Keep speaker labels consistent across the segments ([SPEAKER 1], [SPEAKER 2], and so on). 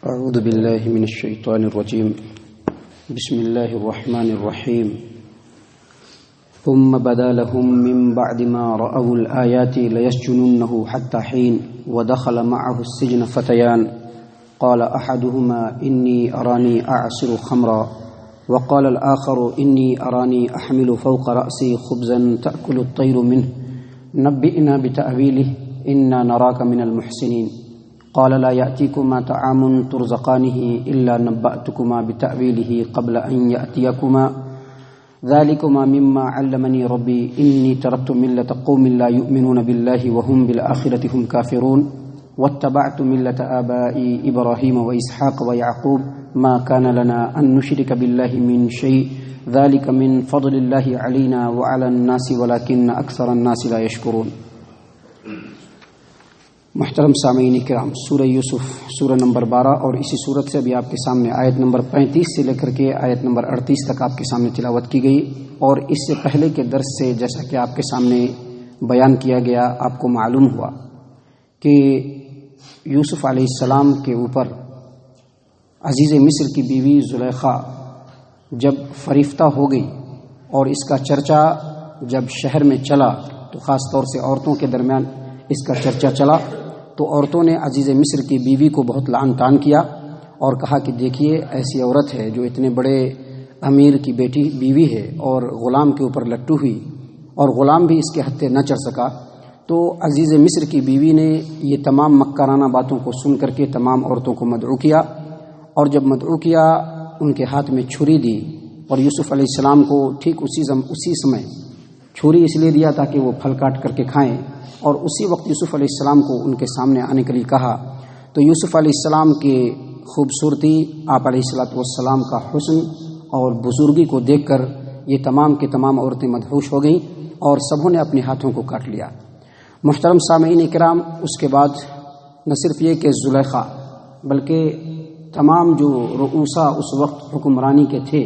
[SPEAKER 1] أعوذ بالله من الشيطان الرجيم. بسم الله الرحمن الرحيم. ثم بدا لهم من بعد ما رأوا الآيات ليسجننه حتى حين ودخل معه السجن فتيان قال أحدهما إني أراني أعصر خمرا وقال الآخر إني أراني أحمل فوق رأسي خبزا تأكل الطير منه نبئنا بتأويله إنا نراك من المحسنين قال لا يأتيكما طعام ترزقانه إلا نبأتكما بتأويله قبل أن يأتيكما ذلكما مما علمني ربي إني تركت ملة قوم لا يؤمنون بالله وهم بالآخرة هم كافرون واتبعت ملة آبائي إبراهيم وإسحاق ويعقوب ما كان لنا أن نشرك بالله من شيء ذلك من فضل الله علينا وعلى الناس ولكن أكثر الناس لا يشكرون. محترم سامعین کرام، سورہ یوسف سورہ نمبر 12 اور اسی صورت سے ابھی آپ کے سامنے آیت نمبر 35 سے لے کر کے آیت نمبر 38 تک آپ کے سامنے تلاوت کی گئی، اور اس سے پہلے کے درس سے جیسا کہ آپ کے سامنے بیان کیا گیا، آپ کو معلوم ہوا کہ یوسف علیہ السلام کے اوپر عزیز مصر کی بیوی زلیخا جب فریفتہ ہو گئی اور اس کا چرچا جب شہر میں چلا تو خاص طور سے عورتوں کے درمیان اس کا چرچا چلا، تو عورتوں نے عزیز مصر کی بیوی کو بہت لعن طعن کیا اور کہا کہ دیکھیے ایسی عورت ہے جو اتنے بڑے امیر کی بیوی ہے اور غلام کے اوپر لٹو ہوئی اور غلام بھی اس کے ہتھے نہ چڑھ سکا. تو عزیز مصر کی بیوی نے یہ تمام مکرانہ باتوں کو سن کر کے تمام عورتوں کو مدعو کیا، اور جب مدعو کیا ان کے ہاتھ میں چھری دی، اور یوسف علیہ السلام کو ٹھیک اسی سمے چھری اس لیے دیا تاکہ وہ پھل کاٹ کر کے کھائیں، اور اسی وقت یوسف علیہ السلام کو ان کے سامنے آنے کے لیے کہا. تو یوسف علیہ السلام کی خوبصورتی، آپ علیہ السلام کا حسن اور بزرگی کو دیکھ کر یہ تمام کی تمام عورتیں مدہوش ہو گئیں اور سبوں نے اپنے ہاتھوں کو کاٹ لیا. محترم سامعین کرام، اس کے بعد نہ صرف یہ کہ زلیخا بلکہ تمام جو رؤوسا اس وقت حکمرانی کے تھے،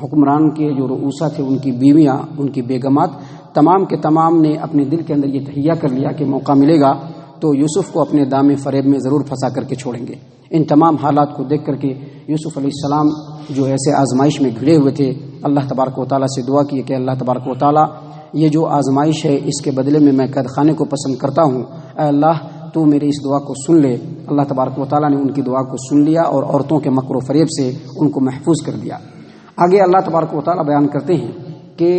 [SPEAKER 1] حکمران کے جو رؤوسا تھے، ان کی بیویاں، ان کی بیگمات، تمام کے تمام نے اپنے دل کے اندر یہ تہیہ کر لیا کہ موقع ملے گا تو یوسف کو اپنے دام فریب میں ضرور پھنسا کر کے چھوڑیں گے. ان تمام حالات کو دیکھ کر کے یوسف علیہ السلام جو ایسے آزمائش میں گھرے ہوئے تھے، اللہ تبارک و تعالیٰ سے دعا کی کہ اللہ تبارک و تعالیٰ یہ جو آزمائش ہے اس کے بدلے میں قید خانے کو پسند کرتا ہوں، اے اللہ تو میری اس دعا کو سن لے. اللہ تبارک و تعالیٰ نے ان کی دعا کو سن لیا اور عورتوں کے مکر و فریب سے ان کو محفوظ کر دیا. آگے اللہ تبارک و تعالیٰ بیان کرتے ہیں کہ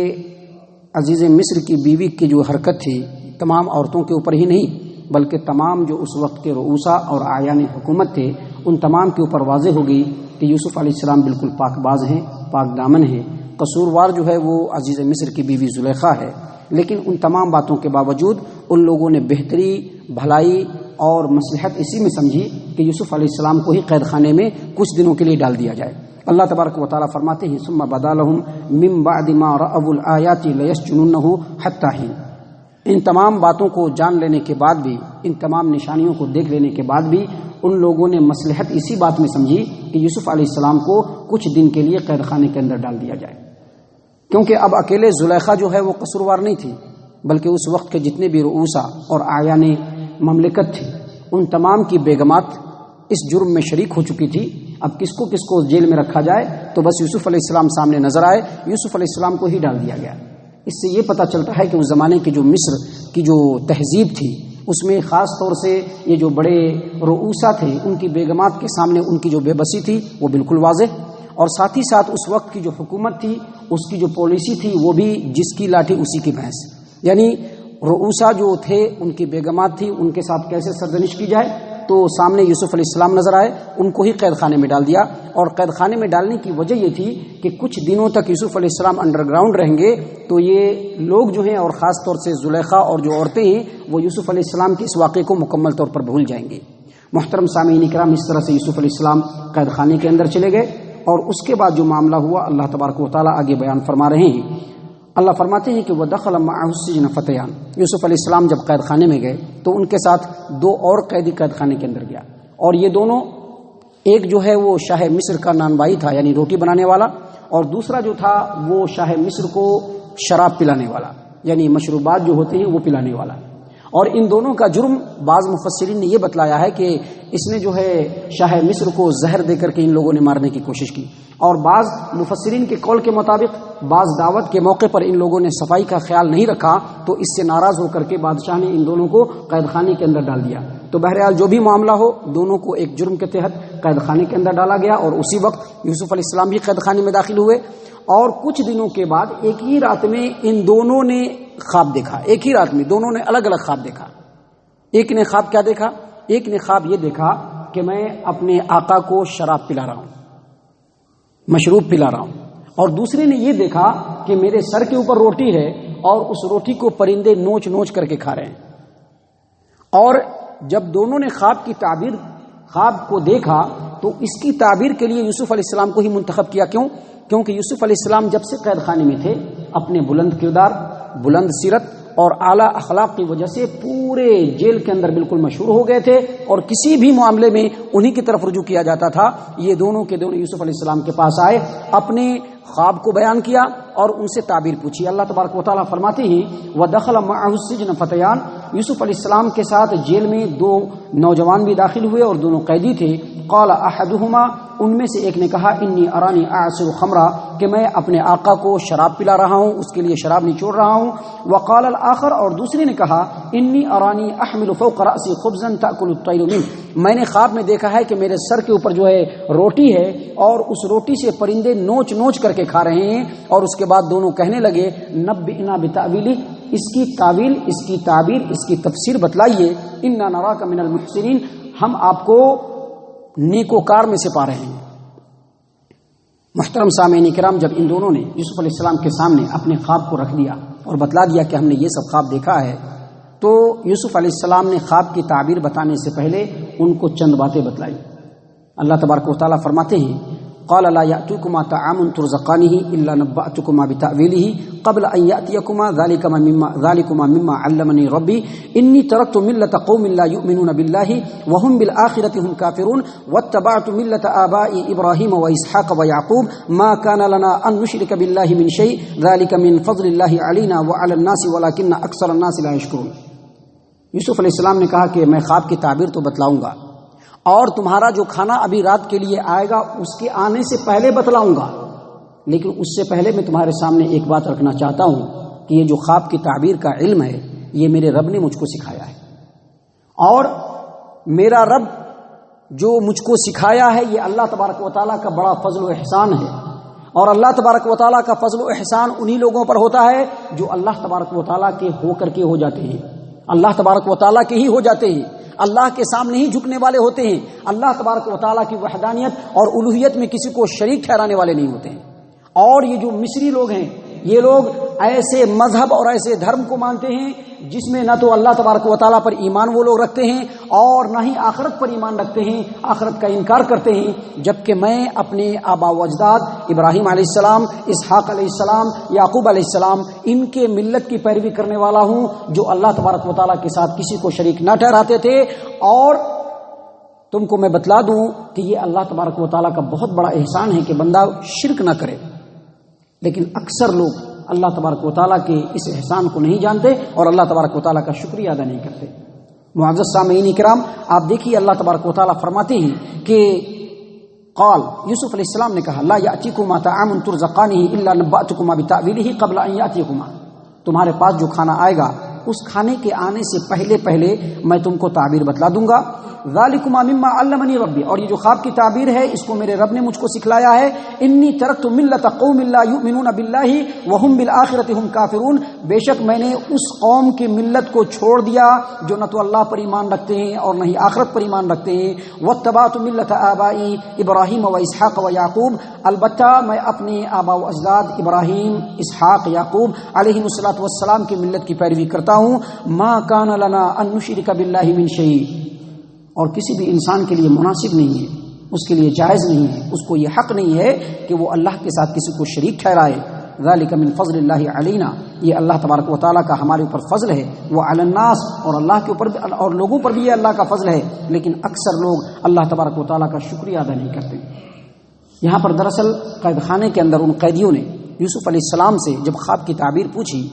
[SPEAKER 1] عزیز مصر کی بیوی کی جو حرکت تھی تمام عورتوں کے اوپر ہی نہیں بلکہ تمام جو اس وقت کے رؤوسا اور اعیان حکومت تھے ان تمام کے اوپر واضح ہو گئی کہ یوسف علیہ السلام بالکل پاک باز ہیں، پاک دامن ہیں. قصوروار جو ہے وہ عزیز مصر کی بیوی زلیخا ہے، لیکن ان تمام باتوں کے باوجود ان لوگوں نے بہتری، بھلائی اور مصلحت اسی میں سمجھی کہ یوسف علیہ السلام کو ہی قید خانے میں کچھ دنوں کے لیے ڈال دیا جائے. اللہ تبارک و تعالیٰ فرماتے ہیں ثم بدا لهم من بعد ما رأوا الآیات لیسجننہ حتی حین. ان تمام باتوں کو جان لینے کے بعد بھی، ان تمام نشانیوں کو دیکھ لینے کے بعد بھی ان لوگوں نے مصلحت اسی بات میں سمجھی کہ یوسف علیہ السلام کو کچھ دن کے لیے قید خانے کے اندر ڈال دیا جائے، کیونکہ اب اکیلے زلیخا جو ہے وہ قصوروار نہیں تھی بلکہ اس وقت کے جتنے بھی رؤوسا اور اعیان مملکت تھے ان تمام کی بیگمات اس جرم میں شریک ہو چکی تھی. اب کس کو جیل میں رکھا جائے تو بس یوسف علیہ السلام سامنے نظر آئے، یوسف علیہ السلام کو ہی ڈال دیا گیا. اس سے یہ پتہ چلتا ہے کہ اس زمانے کی جو مصر کی جو تہذیب تھی اس میں خاص طور سے یہ جو بڑے رؤوسا تھے ان کی بیگمات کے سامنے ان کی جو بے بسی تھی وہ بالکل واضح، اور ساتھ ہی ساتھ اس وقت کی جو حکومت تھی اس کی جو پالیسی تھی وہ بھی جس کی لاٹھی اسی کی بھینس. یعنی رؤوسا جو تھے ان کی بیگمات تھی، ان کے ساتھ کیسے سرزنش کی جائے، تو سامنے یوسف علیہ السلام نظر آئے، ان کو ہی قید خانے میں ڈال دیا. اور قید خانے میں ڈالنے کی وجہ یہ تھی کہ کچھ دنوں تک یوسف علیہ السلام انڈر گراؤنڈ رہیں گے تو یہ لوگ جو ہیں اور خاص طور سے زلیخا اور جو عورتیں ہیں وہ یوسف علیہ السلام کے اس واقعے کو مکمل طور پر بھول جائیں گے. محترم سامعین کرام، اس طرح سے یوسف علیہ السلام قید خانے کے اندر چلے گئے، اور اس کے بعد جو معاملہ ہوا اللہ تبارک و تعالیٰ آگے بیان فرما رہے ہیں. اللہ فرماتے ہیں کہ وَدَخَلَ مَعَهُ السِّجْنَ فَتَيَانِ. یوسف علیہ السلام جب قید خانے میں گئے تو ان کے ساتھ دو اور قیدی قید خانے کے اندر گیا، اور یہ دونوں، ایک جو ہے وہ شاہ مصر کا نانبائی تھا یعنی روٹی بنانے والا، اور دوسرا جو تھا وہ شاہ مصر کو شراب پلانے والا یعنی مشروبات جو ہوتے ہیں وہ پلانے والا. اور ان دونوں کا جرم بعض مفسرین نے یہ بتلایا ہے کہ اس نے جو ہے شاہ مصر کو زہر دے کر کے ان لوگوں نے مارنے کی کوشش کی، اور بعض مفسرین کے قول کے مطابق بعض دعوت کے موقع پر ان لوگوں نے صفائی کا خیال نہیں رکھا تو اس سے ناراض ہو کر کے بادشاہ نے ان دونوں کو قید خانے کے اندر ڈال دیا۔ تو بہرحال جو بھی معاملہ ہو، دونوں کو ایک جرم کے تحت قید خانے کے اندر ڈالا گیا، اور اسی وقت یوسف علیہ السلام بھی قید خانے میں داخل ہوئے۔ اور کچھ دنوں کے بعد ایک ہی رات میں ان دونوں نے خواب دیکھا، ایک ہی رات میں دونوں نے الگ الگ خواب دیکھا۔ ایک نے خواب کیا دیکھا؟ ایک نے خواب یہ دیکھا کہ میں اپنے آقا کو شراب پلا رہا ہوں، مشروب پلا رہا ہوں، اور دوسرے نے یہ دیکھا کہ میرے سر کے اوپر روٹی ہے اور اس روٹی کو پرندے نوچ نوچ کر کے کھا رہے ہیں۔ اور جب دونوں نے خواب کو دیکھا تو اس کی تعبیر کے لیے یوسف علیہ السلام کو ہی منتخب کیا۔ کیونکہ یوسف علیہ السلام جب سے قید خانے میں تھے اپنے بلند کردار، بلند سیرت اور اعلیٰ اخلاق کی وجہ سے پورے جیل کے اندر بالکل مشہور ہو گئے تھے، اور کسی بھی معاملے میں انہی کی طرف رجوع کیا جاتا تھا۔ یہ دونوں کے دونوں یوسف علیہ السلام کے پاس آئے، اپنے خواب کو بیان کیا اور ان سے تعبیر پوچھی۔ اللہ تبارک و تعالیٰ فرماتے ہیں وَدَخَلَ مَعَهُ السِّجْنَ فَتَيَانِ، یوسف علیہ السلام کے ساتھ جیل میں دو نوجوان بھی داخل ہوئے اور دونوں قیدی تھے۔ قال احدهما، ان میں سے ایک نے کہا انی ارانی اعصر خمرا، کہ میں اپنے آقا کو شراب پلا رہا ہوں، اس کے لیے شراب نچوڑ رہا ہوں۔ وقال الاخر، اور دوسرے نے کہا انی ارانی احمل فوق رأسی خبزا تأکل الطیر منه، میں نے خواب میں دیکھا ہے کہ میرے سر کے اوپر جو ہے روٹی ہے اور اس روٹی سے پرندے نوچ نوچ کر کے کھا رہے ہیں۔ اور اس کے بعد دونوں کہنے لگے نبئنا بتأویلہ، اس کی تعویل، اس کی تعبیر، اس کی تفسیر بتلائیے۔ انا نراک من المحسنین، ہم آپ کو نیکوکار میں سے پا رہے ہیں۔ محترم سامعین کرام، جب ان دونوں نے یوسف علیہ السلام کے سامنے اپنے خواب کو رکھ دیا اور بتلا دیا کہ ہم نے یہ سب خواب دیکھا ہے، تو یوسف علیہ السلام نے خواب کی تعبیر بتانے سے پہلے ان کو چند باتیں بتلائی۔ اللہ تبارک و تعالیٰ فرماتے ہیں قال لا يأتيكما طعام ترزقانه إلا نبأتكما بتأويله قبل أن يأتيكما ذلكما مما علمني ربي إني تركت ملة قوم لا يؤمنون بالله وهم بالآخرة هم كافرون واتبعت ملة آبائي إبراهيم وإسحاق ويعقوب ما كان لنا أن نشرك بالله من شيء ذلك من فضل الله علينا وعلى الناس ولكن أكثر الناس لا يشكرون۔ یوسف علیہ السلام نے کہا کہ میں خواب کی تعبیر تو بتلاؤں گا، اور تمہارا جو کھانا ابھی رات کے لیے آئے گا اس کے آنے سے پہلے بتلاؤں گا، لیکن اس سے پہلے میں تمہارے سامنے ایک بات رکھنا چاہتا ہوں کہ یہ جو خواب کی تعبیر کا علم ہے یہ میرے رب نے مجھ کو سکھایا ہے، اور میرا رب جو مجھ کو سکھایا ہے یہ اللہ تبارک و تعالیٰ کا بڑا فضل و احسان ہے، اور اللہ تبارک و تعالیٰ کا فضل و احسان انہی لوگوں پر ہوتا ہے جو اللہ تبارک و تعالیٰ کے ہو کر کے ہو جاتے ہیں، اللہ تبارک و تعالیٰ کے ہی ہو جاتے ہیں، اللہ کے سامنے ہی جھکنے والے ہوتے ہیں، اللہ تبارک و تعالیٰ کی وحدانیت اور الوہیت میں کسی کو شریک ٹھہرانے والے نہیں ہوتے ہیں۔ اور یہ جو مصری لوگ ہیں یہ لوگ ایسے مذہب اور ایسے دھرم کو مانتے ہیں جس میں نہ تو اللہ تبارک و تعالیٰ پر ایمان وہ لوگ رکھتے ہیں اور نہ ہی آخرت پر ایمان رکھتے ہیں، آخرت کا انکار کرتے ہیں، جبکہ میں اپنے آبا و اجداد ابراہیم علیہ السلام، اسحاق علیہ السلام، یعقوب علیہ السلام، ان کے ملت کی پیروی کرنے والا ہوں جو اللہ تبارک و تعالیٰ کے ساتھ کسی کو شریک نہ ٹھہراتے تھے۔ اور تم کو میں بتلا دوں کہ یہ اللہ تبارک و تعالیٰ کا بہت بڑا احسان ہے کہ بندہ شرک نہ کرے، لیکن اکثر لوگ اللہ تبارک و تعالیٰ کے اس احسان کو نہیں جانتے اور اللہ تبارک و تعالیٰ کا شکریہ ادا نہیں کرتے۔ معزز سامعین کرام، آپ دیکھیے اللہ تبارک و تعالیٰ فرماتے ہیں کہ قال، یوسف علیہ السلام نے کہا لا یأتیکما طعام ترزقانہ الا نبأتکما بتأویلہ قبل ان یأتیکما، تمہارے پاس جو کھانا آئے گا اس کھانے کے آنے سے پہلے میں تم کو تعبیر بتلا دوں گا۔ ذالکما مما علمنی ربی، اور یہ جو خواب کی تعبیر ہے اس کو میرے رب نے مجھ کو سکھلایا ہے۔ انی ترکت ملت قوم لا یؤمنون باللہ وهم بالآخرۃ هم کافرون، بے شک میں نے اس قوم کی ملت کو چھوڑ دیا جو نہ تو اللہ پر ایمان رکھتے ہیں اور نہ ہی آخرت پر ایمان رکھتے ہیں۔ واتبعت ملت آبائی ابراہیم و اسحاق و یعقوب، البتہ میں اپنے آبا و اجداد ابراہیم، اسحاق، یعقوب علیہ الصلوۃ والسلام کی ملت کی پیروی کرتا ہوں۔ ما کان لنا ان نشرک باللہ من شیء، اور کسی بھی انسان کے لیے مناسب نہیں ہے، اس کے لیے جائز نہیں ہے، اس کو یہ حق نہیں ہے کہ وہ اللہ کے ساتھ کسی کو شریک ٹھہرائے۔ ذالک من فضل اللہ علینا، یہ اللہ تبارک و تعالیٰ کا ہمارے اوپر فضل ہے۔ وہ علی الناس، اور اللہ کے اوپر اور لوگوں پر بھی یہ اللہ کا فضل ہے، لیکن اکثر لوگ اللہ تبارک و تعالیٰ کا شکریہ ادا نہیں کرتے۔ یہاں پر دراصل قید خانے کے اندر ان قیدیوں نے یوسف علیہ السلام سے جب خواب کی تعبیر پوچھی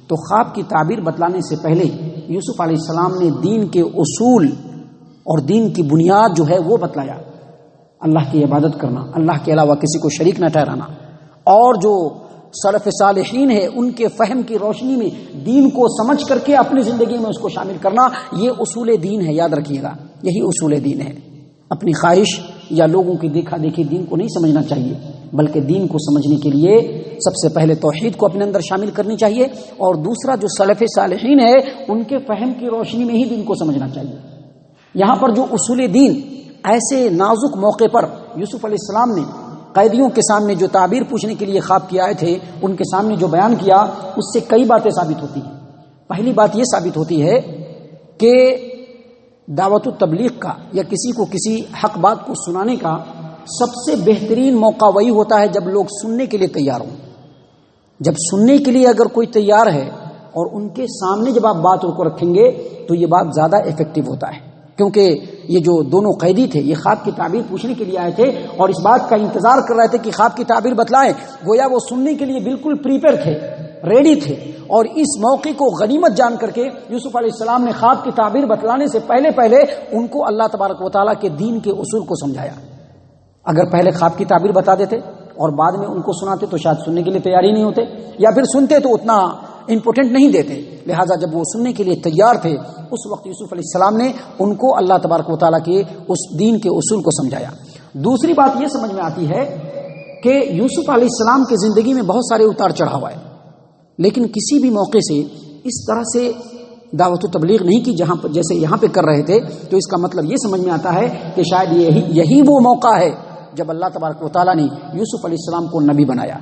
[SPEAKER 1] تو خواب کی تعبیر بتلانے سے پہلے یوسف علیہ السلام نے دین کے اصول اور دین کی بنیاد جو ہے وہ بتلایا، اللہ کی عبادت کرنا، اللہ کے علاوہ کسی کو شریک نہ ٹھہرانا، اور جو سلف صالحین ہے ان کے فہم کی روشنی میں دین کو سمجھ کر کے اپنی زندگی میں اس کو شامل کرنا، یہ اصول دین ہے، یاد رکھیے گا، یہی اصول دین ہے۔ اپنی خواہش یا لوگوں کی دیکھا دیکھی دین کو نہیں سمجھنا چاہیے، بلکہ دین کو سمجھنے کے لیے سب سے پہلے توحید کو اپنے اندر شامل کرنی چاہیے، اور دوسرا جو سلف صالحین ہے ان کے فہم کی روشنی میں ہی دین کو سمجھنا چاہیے۔ یہاں پر جو اصول دین ایسے نازک موقع پر یوسف علیہ السلام نے قیدیوں کے سامنے جو تعبیر پوچھنے کے لیے خواب کیے آئے تھے ان کے سامنے جو بیان کیا، اس سے کئی باتیں ثابت ہوتی ہیں۔ پہلی بات یہ ثابت ہوتی ہے کہ دعوت و تبلیغ کا یا کسی کو کسی حق بات کو سنانے کا سب سے بہترین موقع وہی ہوتا ہے جب لوگ سننے کے لیے تیار ہوں۔ جب سننے کے لیے اگر کوئی تیار ہے اور ان کے سامنے جب آپ بات کو رکھیں گے تو یہ بات زیادہ ایفیکٹو ہوتا ہے، کیونکہ یہ جو دونوں قیدی تھے یہ خواب کی تعبیر پوچھنے کے لیے آئے تھے اور اس بات کا انتظار کر رہے تھے کہ خواب کی تعبیر بتلائیں، گویا وہ سننے کے لیے بالکل پریپیئر تھے، ریڈی تھے، اور اس موقع کو غنیمت جان کر کے یوسف علیہ السلام نے خواب کی تعبیر بتلانے سے پہلے ان کو اللہ تبارک و تعالیٰ کے دین کے اصول کو سمجھایا۔ اگر پہلے خواب کی تعبیر بتا دیتے اور بعد میں ان کو سناتے تو شاید سننے کے لیے تیار ہی نہیں ہوتے، یا پھر سنتے تو اتنا امپورٹنٹ نہیں دیتے۔ لہٰذا جب وہ سننے کے لیے تیار تھے اس وقت یوسف علیہ السلام نے ان کو اللہ تبارک و تعالیٰ کے اس دین کے اصول کو سمجھایا۔ دوسری بات یہ سمجھ میں آتی ہے کہ یوسف علیہ السلام کی زندگی میں بہت سارے اتار چڑھاؤ آئے، لیکن کسی بھی موقع سے اس طرح سے دعوت و تبلیغ نہیں کی جہاں پر جیسے یہاں پہ کر رہے تھے، تو اس کا مطلب یہ سمجھ میں آتا ہے کہ شاید یہی وہ موقع ہے جب اللہ تبارک و تعالیٰ نے یوسف علیہ السلام کو نبی بنایا،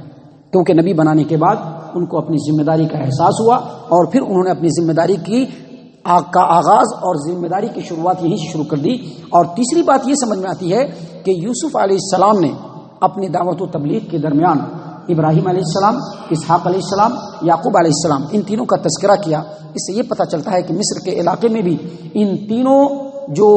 [SPEAKER 1] کیونکہ نبی بنانے کے بعد ان کو اپنی ذمہ داری کا احساس ہوا اور پھر انہوں نے اپنی ذمہ داری کا آغاز اور ذمہ داری کی شروعات یہیں سے شروع کر دی۔ اور تیسری بات یہ سمجھ میں آتی ہے کہ یوسف علیہ السلام نے اپنی دعوت و تبلیغ کے درمیان ابراہیم علیہ السلام، اسحاق علیہ السلام، یعقوب علیہ السلام، ان تینوں کا تذکرہ کیا۔ اس سے یہ پتہ چلتا ہے کہ مصر کے علاقے میں بھی ان تینوں جو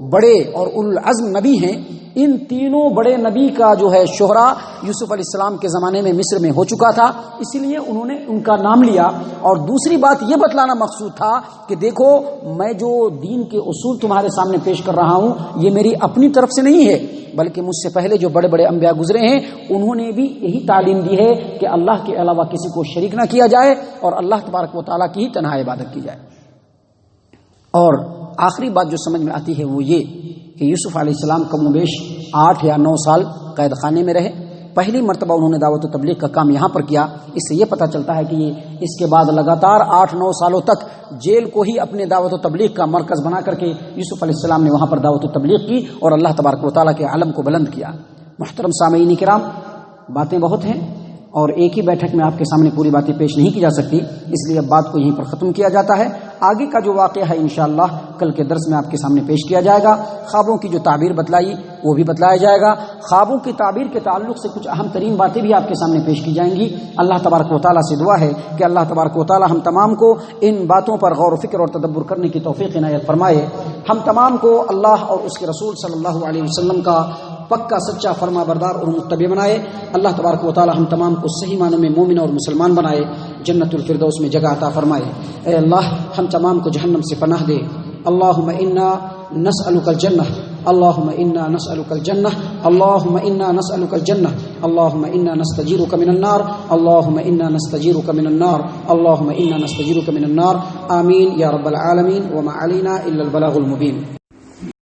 [SPEAKER 1] بڑے اور اولو العزم نبی ہیں، ان تینوں بڑے نبی کا جو ہے شہرہ یوسف علیہ السلام کے زمانے میں مصر میں ہو چکا تھا، اسی لیے انہوں نے ان کا نام لیا۔ اور دوسری بات یہ بتلانا مقصود تھا کہ دیکھو میں جو دین کے اصول تمہارے سامنے پیش کر رہا ہوں یہ میری اپنی طرف سے نہیں ہے، بلکہ مجھ سے پہلے جو بڑے بڑے انبیاء گزرے ہیں انہوں نے بھی یہی تعلیم دی ہے کہ اللہ کے علاوہ کسی کو شریک نہ کیا جائے اور اللہ تبارک و تعالیٰ کی ہی تنہا عبادت کی جائے۔ اور آخری بات جو سمجھ میں آتی ہے وہ یہ کہ یوسف علیہ السلام کم و بیش 8 یا 9 سال قید خانے میں رہے۔ پہلی مرتبہ انہوں نے دعوت و تبلیغ کا کام یہاں پر کیا، اس سے یہ پتہ چلتا ہے کہ یہ اس کے بعد لگاتار 8-9 سالوں تک جیل کو ہی اپنے دعوت و تبلیغ کا مرکز بنا کر کے یوسف علیہ السلام نے وہاں پر دعوت و تبلیغ کی اور اللہ تبارک و تعالیٰ کے علم کو بلند کیا۔ محترم سامعین کرام، باتیں بہت ہیں اور ایک ہی بیٹھک میں آپ کے سامنے پوری باتیں پیش نہیں کی جا سکتی، اس لیے اب بات کو یہیں پر ختم کیا جاتا ہے۔ آگے کا جو واقعہ ہے انشاءاللہ کل کے درس میں آپ کے سامنے پیش کیا جائے گا۔ خوابوں کی جو تعبیر بتلائی وہ بھی بتلایا جائے گا، خوابوں کی تعبیر کے تعلق سے کچھ اہم ترین باتیں بھی آپ کے سامنے پیش کی جائیں گی۔ اللہ تبارک و تعالیٰ سے دعا ہے کہ اللہ تبارک و تعالیٰ ہم تمام کو ان باتوں پر غور و فکر اور تدبر کرنے کی توفیق عنایت فرمائے، ہم تمام کو اللہ اور اس کے رسول صلی اللہ علیہ وسلم کا پکا سچا فرما بردار اور متبع بنائے۔ اللہ تبارک و تعالی ہم تمام کو صحیح معنوں میں مومن اور مسلمان بنائے، جنت الفردوس میں جگہ عطا فرمائے۔ اے اللہ ہم تمام کو جہنم سے پناہ دے۔ اللہم انا نسألک الجنہ، اللہم انا نسألک الجنہ، اللہم انا نسألک الجنہ، اللہم انا نستجیرک من النار، اللہم انا نستجیرک من النار، اللہم انا نستجیرک من النار۔ آمین یا رب العالمین، وما علینا الا البلاغ المبین۔